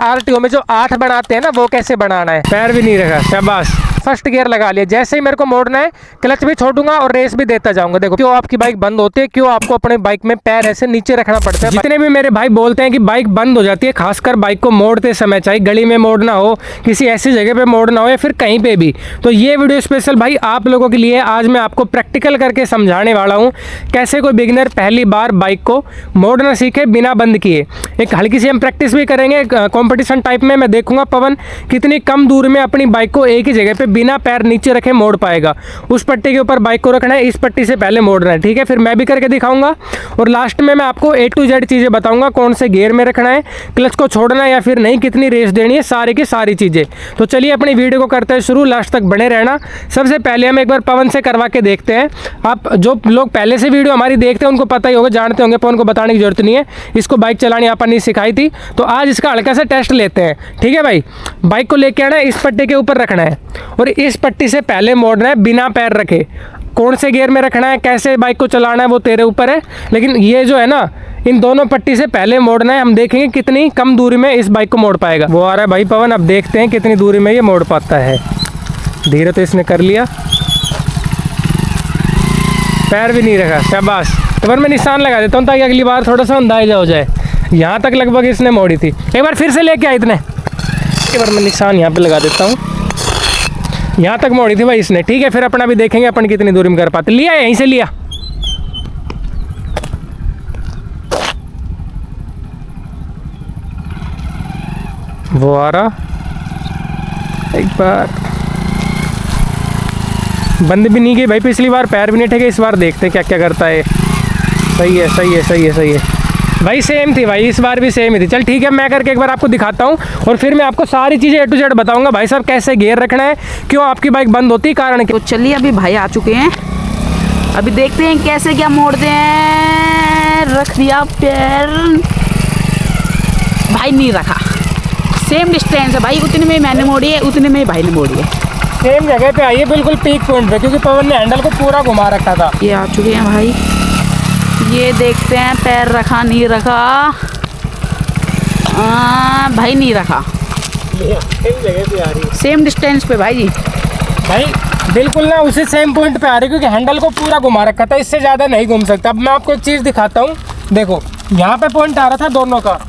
RTO में जो 8 बनाते हैं ना, वो कैसे बनाना है। पैर भी नहीं रखा, शाबाश। फर्स्ट गियर लगा लिया। जैसे ही मेरे को मोड़ना है, क्लच भी छोड़ूंगा और रेस भी देता जाऊंगा। देखो क्यों आपकी बाइक बंद होती है, क्यों आपको अपने बाइक में पैर ऐसे नीचे रखना पड़ता है। जितने भी मेरे भाई बोलते हैं कि बाइक बंद हो जाती है, खासकर बाइक को मोड़ते समय, चाहे गली में मोड़ना हो, किसी ऐसी जगह पे मोड़ना हो या फिर कहीं पे भी, तो ये वीडियो स्पेशल भाई आप लोगों के लिए। आज मैं आपको प्रैक्टिकल करके समझाने वाला हूँ कैसे कोई बिगिनर पहली बार बाइक को मोड़ना सीखे बिना बंद किए। एक हल्की सी हम प्रैक्टिस भी करेंगे कंपटीशन टाइप में। मैं देखूंगा पवन कितनी कम दूर में अपनी बाइक को एक ही जगह पे बिना पैर नीचे रखे मोड़ पाएगा। उस पट्टी के ऊपर बाइक को रखना है, इस पट्टी से पहले मोड़ना है, ठीक है। फिर मैं भी करके दिखाऊंगा और लास्ट में मैं आपको A to Z चीज़ें बताऊंगा, कौन से गियर में रखना है, क्लच को छोड़ना है या फिर नहीं, कितनी रेस देनी है, सारी की सारी चीज़ें। तो चलिए अपनी वीडियो को करते हैं शुरू, लास्ट तक बने रहना। सबसे पहले हम एक बार पवन से करवा के देखते हैं। आप जो लोग पहले से वीडियो हमारी देखते हैं उनको पता ही होगा, जानते होंगे, पवन को बताने की जरूरत नहीं है। इसको बाइक चलानी अपन ने सिखाई थी, तो आज इसका हल्का सा टेस्ट लेते हैं, ठीक है भाई। बाइक को लेके आना है, इस पट्टी के ऊपर रखना है और इस पट्टी से पहले मोड़ना है बिना पैर रखे। कौन से गियर में रखना है, कैसे बाइक को चलाना है, वो तेरे ऊपर है, लेकिन ये जो है ना, इन दोनों पट्टी से पहले मोड़ना है। हम देखेंगे कितनी कम दूरी में इस बाइक को मोड़ पाएगा। वो आ रहा है भाई पवन, अब देखते हैं कितनी दूरी में ये मोड़ पाता है। धीरे तो इसने कर लिया, पैर भी नहीं रखा, शाबाश। तो पर मैं निशान लगा देता हूँ ताकि अगली बार थोड़ा सा अंदाजा हो जाए। यहाँ तक लगभग इसने मोड़ी थी। एक बार फिर से लेके आए इतने, एक बार मैं निशान यहाँ पे लगा देता हूँ। यहाँ तक मोड़ी थी भाई इसने, ठीक है। फिर अपना भी देखेंगे अपन कितनी दूरी में कर पाते। लिया यहीं से लिया, वो आ रहा। एक बार बंद भी नहीं की भाई, पिछली बार पैर भी नहीं ठेके, इस बार देखते हैं क्या क्या करता है। सही है, सही है, सही है, सही है भाई। सेम थी भाई, इस बार भी सेम ही थी। चल ठीक है, मैं करके एक बार आपको दिखाता हूँ और फिर मैं आपको सारी चीज़ें A to Z बताऊंगा भाई साहब, कैसे गियर रखना है, क्यों आपकी बाइक बंद होती है, कारण क्या। तो चलिए अभी भाई आ चुके हैं, अभी देखते हैं कैसे क्या मोड़ते हैं। रख दिया पैर, भाई नहीं रखा, सेम डिस्टेंस है भाई, उतने में मैंने मोड़ी है, उतने में भाई ने मोड़ी है। सेम जगह पे आइए, बिल्कुल पीक पॉइंट पे, क्योंकि पवन ने हैंडल को पूरा घुमा रखा था। ये आ चुके हैं भाई, ये देखते हैं पैर रखा नहीं रखा। भाई नहीं रखा, सेम जगह पे आ रही है, सेम डिस्टेंस पे भाई जी। भाई बिल्कुल ना उसी सेम पॉइंट पे आ रही है, क्योंकि हैंडल को पूरा घुमा रखा था, इससे ज़्यादा नहीं घूम सकता। अब मैं आपको एक चीज़ दिखाता हूँ, देखो यहाँ पे पॉइंट आ रहा था दोनों का।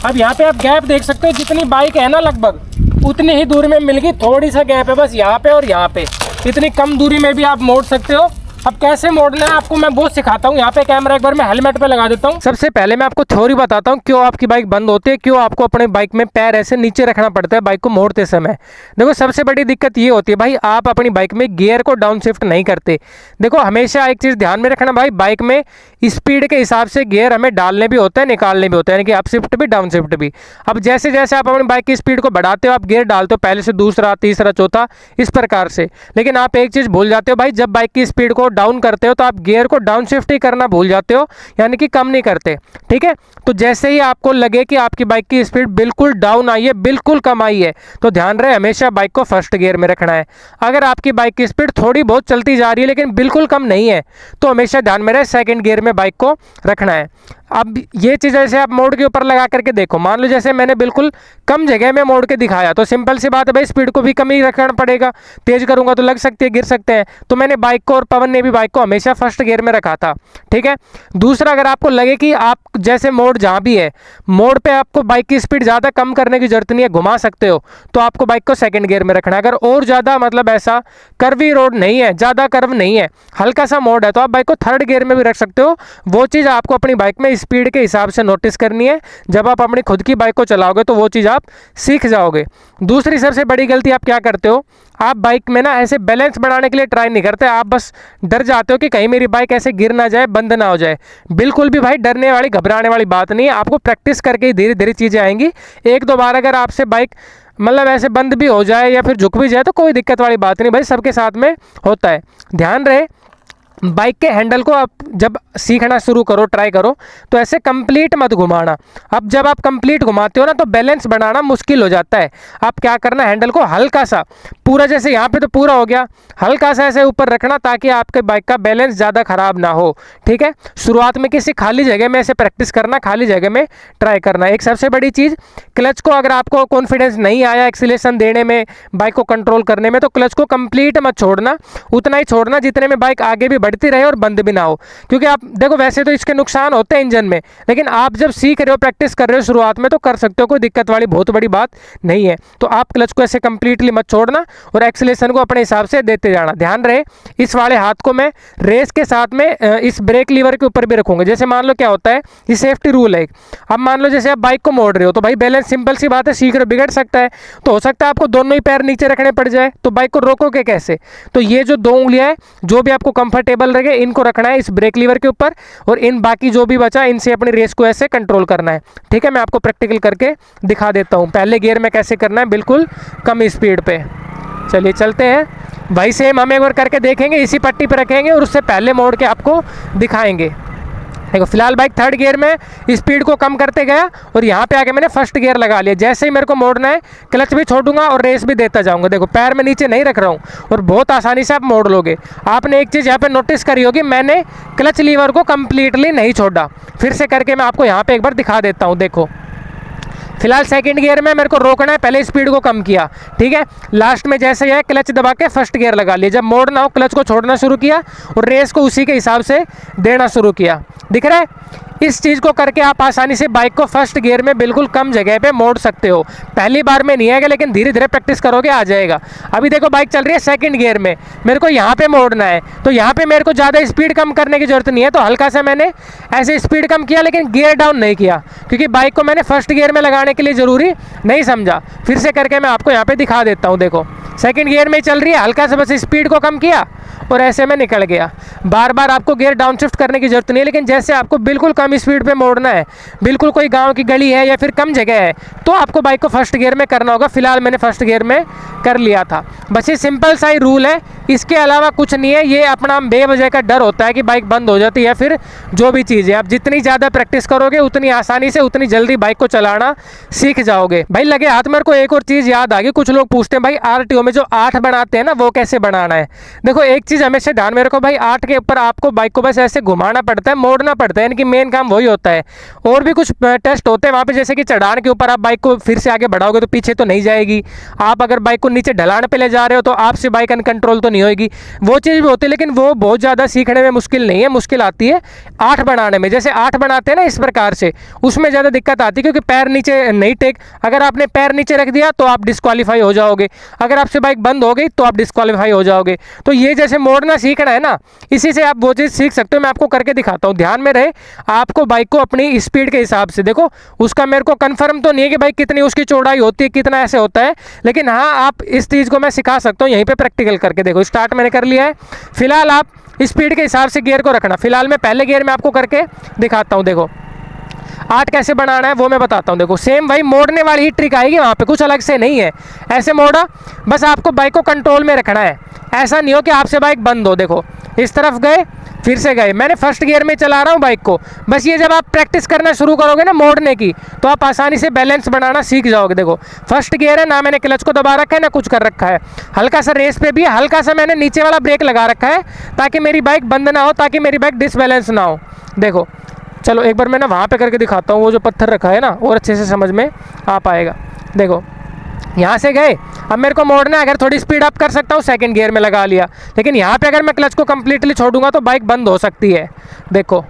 अब यहाँ पे आप गैप देख सकते हो, जितनी बाइक है ना लगभग उतनी ही दूरी में मिल गई, थोड़ी सा गैप है बस यहाँ पे और यहाँ पे। इतनी कम दूरी में भी आप मोड़ सकते हो। अब कैसे मोड़ना है आपको मैं वो सिखाता हूँ। यहाँ पे कैमरा एक बार मैं हेलमेट पे लगा देता हूँ। सबसे पहले मैं आपको थ्योरी बताता हूँ क्यों आपकी बाइक बंद होती है, क्यों आपको अपने बाइक में पैर ऐसे नीचे रखना पड़ता है बाइक को मोड़ते समय। देखो सबसे बड़ी दिक्कत ये होती है भाई, आप अपनी बाइक में गियर को डाउन शिफ्ट नहीं करते। देखो हमेशा एक चीज़ ध्यान में रखना भाई, बाइक में स्पीड के हिसाब से गियर हमें डालने भी होता है, निकालने भी होता है, यानी कि अप शिफ्ट भी डाउन शिफ्ट भी। अब जैसे जैसे आप अपनी बाइक की स्पीड को बढ़ाते हो, आप गियर डालते हो पहले से दूसरा, तीसरा, चौथा, इस प्रकार से। लेकिन आप एक चीज़ भूल जाते हो भाई, जब बाइक की स्पीड को डाउन करते हो तो आप गियर को डाउन शिफ्ट ही करना भूल जाते हो, यानी कि कम नहीं करते, ठीक है। तो जैसे ही आपको लगे कि आपकी बाइक की स्पीड बिल्कुल डाउन आई है, बिल्कुल कम आई है, तो ध्यान रहे हमेशा बाइक को फर्स्ट गियर में रखना है। अगर आपकी बाइक की स्पीड थोड़ी बहुत चलती जा रही है लेकिन बिल्कुल कम नहीं है, तो हमेशा ध्यान में रहे सेकंड गियर में बाइक को रखना है। अब ये चीज़ ऐसे आप मोड़ के ऊपर लगा करके देखो, मान लो जैसे मैंने बिल्कुल कम जगह में मोड़ के दिखाया, तो सिंपल सी बात है भाई, स्पीड को भी कम ही रखना पड़ेगा। तेज करूंगा तो लग सकती है, गिर सकते हैं। तो मैंने बाइक को और पवन ने भी बाइक को हमेशा फर्स्ट गियर में रखा था, ठीक है। दूसरा, अगर आपको लगे कि आप जैसे मोड़ जहाँ भी है, मोड़ पे आपको बाइक की स्पीड ज़्यादा कम करने की जरूरत नहीं है, घुमा सकते हो, तो आपको बाइक को सेकंड गियर में रखना है। अगर और ज़्यादा मतलब ऐसा कर्वी रोड नहीं है, ज़्यादा कर्व नहीं है, हल्का सा मोड़ है, तो आप बाइक को थर्ड गियर में भी रख सकते हो। वो चीज़ आपको अपनी बाइक में स्पीड के हिसाब से नोटिस करनी है। जब आप अपनी खुद की बाइक को चलाओगे तो वो चीज़ आप सीख जाओगे। दूसरी सबसे बड़ी गलती आप क्या करते हो, आप बाइक में ना ऐसे बैलेंस बढ़ाने के लिए ट्राई नहीं करते, आप बस डर जाते हो कि कहीं मेरी बाइक ऐसे गिर ना जाए, बंद ना हो जाए। बिल्कुल भी भाई डरने वाली, घबराने वाली बात नहीं है। आपको प्रैक्टिस करके ही धीरे धीरे चीज़ें आएंगी। एक दो बार अगर आपसे बाइक मतलब ऐसे बंद भी हो जाए या फिर झुक भी जाए तो कोई दिक्कत वाली बात नहीं भाई, सबके साथ में होता है। ध्यान रहे बाइक के हैंडल को आप जब सीखना शुरू करो, ट्राई करो, तो ऐसे कंप्लीट मत घुमाना। अब जब आप कंप्लीट घुमाते हो ना तो बैलेंस बनाना मुश्किल हो जाता है। आप क्या करना, हैंडल को हल्का सा, पूरा जैसे यहाँ पे तो पूरा हो गया, हल्का सा ऐसे ऊपर रखना ताकि आपके बाइक का बैलेंस ज़्यादा ख़राब ना हो। ठीक है, शुरुआत में किसी खाली जगह में ऐसे प्रैक्टिस करना, खाली जगह में ट्राई करना। एक सबसे बड़ी चीज़, क्लच को अगर आपको कॉन्फिडेंस नहीं आया एक्सीलरेशन देने में, बाइक को कंट्रोल करने में, तो क्लच को कंप्लीट मत छोड़ना, उतना ही छोड़ना जितने में बाइक आगे भी बढ़ती रहे और बंद भी ना हो। क्योंकि आप देखो वैसे तो इसके नुकसान होते हैं इंजन में, लेकिन आप जब सीख रहे हो, प्रैक्टिस कर रहे हो शुरुआत में, तो कर सकते हो, कोई दिक्कत वाली बहुत बड़ी बात नहीं है। तो आप क्लच को ऐसे कंप्लीटली मत छोड़ना और एक्सीलरेशन को अपने हिसाब से देते जाना। ध्यान रहे, इस वाले हाथ को मैं रेस के साथ में इस ब्रेक लीवर के ऊपर भी रखूंगा। जैसे मान लो क्या होता है, ये सेफ्टी रूल है। अब मान लो जैसे आप बाइक को मोड़ रहे हो तो भाई बैलेंस, सिंपल सी बात है, सीख रहे हो, बिगड़ सकता है, तो हो सकता है आपको दोनों ही पैर नीचे रखने पड़ जाए, तो बाइक को रोकोगे कैसे? तो ये जो 2 उंगलियां है, जो भी आपको कंफर्टेबल रहे, इनको रखना है इस ब्रेक लीवर के ऊपर, और इन बाकी जो भी बचा इनसे अपनी रेस को ऐसे कंट्रोल करना है। ठीक है, मैं आपको प्रैक्टिकल करके दिखा देता हूँ पहले गियर में कैसे करना है, बिल्कुल कम स्पीड पे। चलिए चलते हैं भाई, सेम हम एक बार करके देखेंगे, इसी पट्टी पे रखेंगे और उससे पहले मोड़ के आपको दिखाएंगे। देखो फिलहाल बाइक 3rd गियर में स्पीड को कम करते गया और यहाँ पे आके मैंने 1st गियर लगा लिया। जैसे ही मेरे को मोड़ना है, क्लच भी छोड़ूंगा और रेस भी देता जाऊंगा। देखो पैर में नीचे नहीं रख रहा हूँ और बहुत आसानी से आप मोड़ लोगे। आपने एक चीज़ यहाँ पे नोटिस करी होगी, मैंने क्लच लीवर को कम्प्लीटली नहीं छोड़ा। फिर से करके मैं आपको यहाँ पर एक बार दिखा देता हूँ। देखो फिलहाल 2nd गियर में मेरे को रोकना है, पहले स्पीड को कम किया। ठीक है, लास्ट में जैसे यह क्लच दबा के 1st गियर लगा लिया। जब मोड़ना हो क्लच को छोड़ना शुरू किया और रेस को उसी के हिसाब से देना शुरू किया। दिख रहा है? इस चीज़ को करके आप आसानी से बाइक को 1st गियर में बिल्कुल कम जगह पे मोड़ सकते हो। पहली बार में नहीं आएगा, लेकिन धीरे धीरे प्रैक्टिस करोगे आ जाएगा। अभी देखो बाइक चल रही है 2nd गियर में, मेरे को यहाँ पे मोड़ना है, तो यहाँ पे मेरे को ज़्यादा स्पीड कम करने की जरूरत नहीं है, तो हल्का सा मैंने ऐसे स्पीड कम किया, लेकिन गियर डाउन नहीं किया, क्योंकि बाइक को मैंने 1st गियर में लगाने के लिए ज़रूरी नहीं समझा। फिर से करके मैं आपको यहाँ पर दिखा देता हूँ। देखो 2nd गियर में चल रही है, हल्का सा बस स्पीड को कम किया और ऐसे में निकल गया। बार बार आपको गियर डाउन शिफ्ट करने की जरूरत नहीं है, लेकिन जैसे आपको बिल्कुल कम स्पीड पे मोड़ना है, बिल्कुल कोई गांव की गली है या फिर कम जगह है, तो आपको बाइक को 1st गियर में करना होगा। फिलहाल मैंने 1st गियर में कर लिया था। बस ये सिंपल सा ही रूल है, इसके अलावा कुछ नहीं है। ये अपना बेवजह का डर होता है कि बाइक बंद हो जाती है या फिर जो भी चीज़ है। आप जितनी ज़्यादा प्रैक्टिस करोगे उतनी आसानी से, उतनी जल्दी बाइक को चलाना सीख जाओगे। भाई लगे हाथ, मेरे को एक और चीज़ याद आ गई। कुछ लोग पूछते हैं भाई RTO में जो 8 बनाते हैं ना, वो कैसे बनाना है? देखो एक चीज़ हमेशा ध्यान में रखो भाई, 8 के ऊपर आपको बाइक को बस ऐसे घुमाना पड़ता है, मोड़ना पड़ता है, यानी कि मेन काम वही होता है। और भी कुछ टेस्ट होते हैं वहाँ पे, जैसे कि चढ़ान के ऊपर आप बाइक को फिर से आगे बढ़ाओगे तो पीछे तो नहीं जाएगी। आप अगर बाइक को नीचे ढलान पे ले जा रहे हो तो आपसे बाइक अनकंट्रोल तो नहीं होगी। वो चीज़ भी होती है, लेकिन वो बहुत ज़्यादा सीखने में मुश्किल नहीं है। मुश्किल आती है 8 बनाने में। जैसे 8 बनाते हैं ना इस प्रकार से, उसमें ज़्यादा दिक्कत आती है, क्योंकि पैर नीचे नहीं टेक, अगर आपने पैर नीचे रख दिया तो आप डिस्क्वालीफाई हो जाओगे। अगर आपसे बाइक बंद हो गई तो आप डिस्क्वालीफाई हो जाओगे। तो ये जैसे मोड़ना सीखना है ना, इसी से आप वो चीज़ सीख सकते हो। मैं आपको करके दिखाता हूँ, ध्यान में रहे। आपको बाइक को अपनी स्पीड के हिसाब से, देखो उसका मेरे को कंफर्म तो नहीं है कि भाई कितनी उसकी चौड़ाई होती है, कितना ऐसे होता है, लेकिन हाँ आप इस चीज़ को मैं सिखा सकता हूँ यहीं पे प्रैक्टिकल करके। देखो स्टार्ट मैंने कर लिया है। फिलहाल आप स्पीड के हिसाब से गियर को रखना। फिलहाल मैं पहले गियर में आपको करके दिखाता हूँ। देखो 8 कैसे बनाना है वो मैं बताता हूँ। देखो सेम भाई मोड़ने वाली ही ट्रिक आएगी वहाँ पे, कुछ अलग से नहीं है। ऐसे मोड़ा, बस आपको बाइक को कंट्रोल में रखना है। ऐसा नहीं हो कि आपसे बाइक बंद हो। देखो इस तरफ गए, फिर से गए, मैंने 1st गियर में चला रहा हूँ बाइक को। बस ये जब आप प्रैक्टिस करना शुरू करोगे ना मोड़ने की, तो आप आसानी से बैलेंस बनाना सीख जाओगे। देखो 1st गियर है ना, मैंने क्लच को दबा रखा है ना कुछ कर रखा है। हल्का सा रेस पे भी हल्का सा मैंने नीचे वाला ब्रेक लगा रखा है, ताकि मेरी बाइक बंद ना हो, ताकि मेरी बाइक डिसबैलेंस ना हो। देखो चलो एक बार मैं ना वहाँ पे करके दिखाता हूँ, वो जो पत्थर रखा है ना, और अच्छे से समझ में आ पाएगा। देखो यहाँ से गए, अब मेरे को मोड़ना है, अगर थोड़ी स्पीड अप कर सकता हूँ 2nd गियर में लगा लिया, लेकिन यहाँ पे अगर मैं क्लच को कम्प्लीटली छोड़ूंगा तो बाइक बंद हो सकती है। देखो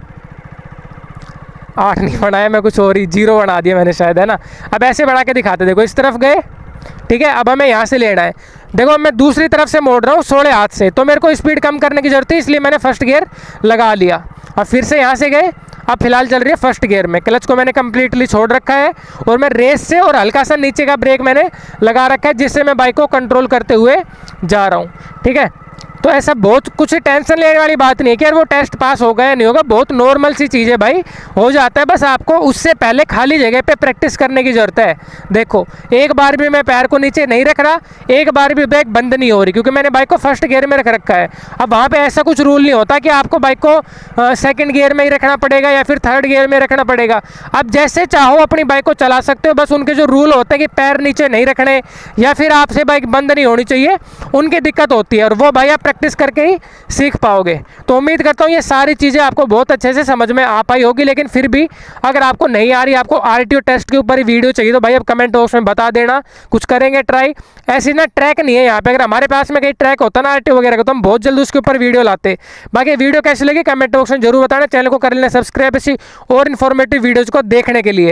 8 नहीं बनाया मैं, कुछ और ही 0 बना दिया मैंने शायद, है ना। अब ऐसे बढ़ा के दिखाते। देखो इस तरफ गए, ठीक है, अब हमें यहाँ से लेना है। देखो मैं दूसरी तरफ से मोड़ रहा हूँ सोड़े हाथ से, तो मेरे को स्पीड कम करने की जरूरत है, इसलिए मैंने 1st गियर लगा लिया। अब फिर से यहाँ से गए, अब फिलहाल चल रही है 1st गियर में, क्लच को मैंने कम्प्लीटली छोड़ रखा है और मैं रेस से और हल्का सा नीचे का ब्रेक मैंने लगा रखा है, जिससे मैं बाइक को कंट्रोल करते हुए जा रहा हूँ। ठीक है, तो ऐसा बहुत कुछ टेंशन लेने वाली बात नहीं है कि यार वो टेस्ट पास होगा या नहीं होगा, बहुत नॉर्मल सी चीज़ है भाई, हो जाता है। बस आपको उससे पहले खाली जगह पे प्रैक्टिस करने की ज़रूरत है। देखो एक बार भी मैं पैर को नीचे नहीं रख रहा, एक बार भी ब्रेक बंद नहीं हो रही, क्योंकि मैंने बाइक को फर्स्ट गियर में रख रखा है। अब वहाँ पे ऐसा कुछ रूल नहीं होता कि आपको बाइक को सेकंड गियर में ही रखना पड़ेगा या फिर थर्ड गियर में रखना पड़ेगा। आप जैसे चाहो अपनी बाइक को चला सकते हो, बस उनके जो रूल होते हैं कि पैर नीचे नहीं रखने या फिर आपसे बाइक बंद नहीं होनी चाहिए, उनकी दिक्कत होती है, और वो भाई आप प्रैक्टिस करके ही सीख पाओगे। तो उम्मीद करता हूँ ये सारी चीज़ें आपको बहुत अच्छे से समझ में आ पाई होगी। लेकिन फिर भी अगर आपको नहीं आ रही, आपको आरटीओ टेस्ट के ऊपर ही वीडियो चाहिए, तो भाई आप कमेंट बॉक्स में बता देना, कुछ करेंगे ट्राई। ऐसी ना ट्रैक नहीं है यहाँ पे, अगर हमारे पास में कहीं ट्रैक होता ना आरटीओ वगैरह का, तो हम बहुत जल्द उसके ऊपर वीडियो लाते। बाकी वीडियो कैसी लगी कमेंट बॉक्स में जरूर बताना, चैनल को कर लेना सब्सक्राइब ऐसी और इन्फॉर्मेटिव वीडियोज़ को देखने के लिए।